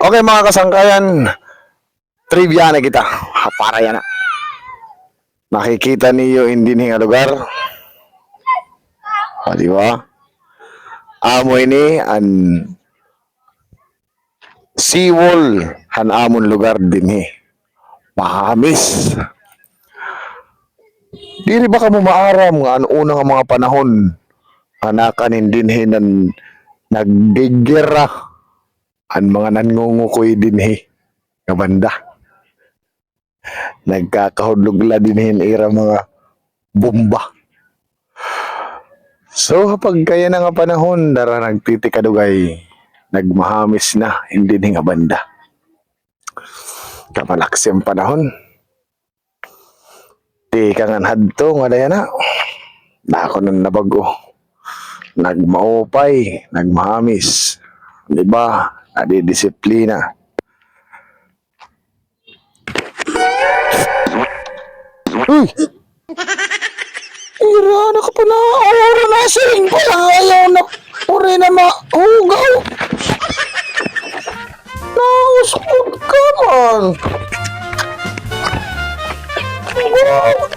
Okay mga kasangkayan, trivia na kita. Para yan na. Nakikita niyo hindi nga lugar. Di ba? Amo ini an seawall han amon lugar din Mahamis. Dili ba ka mo maaram nga ang unang mga panahon hanakan din nan nagdigera ang mga nangungukoy din nga banda. Nagkakahudlugla din ira mga bomba. So kapag kaya na nga panahon, dara nagtitikadugay, nagmahamis na, hindi nga banda. Kapalaksi ang panahon. Di ka nga hadto, nga daya na. Na ako nang nabago. Nagmaupay, nagmahamis. Diba? Nadidisiplina. Uy! Ira, naka pa na oras na siring ko lang ayaw na puri na mahugaw. Nauspod ka man. Wow.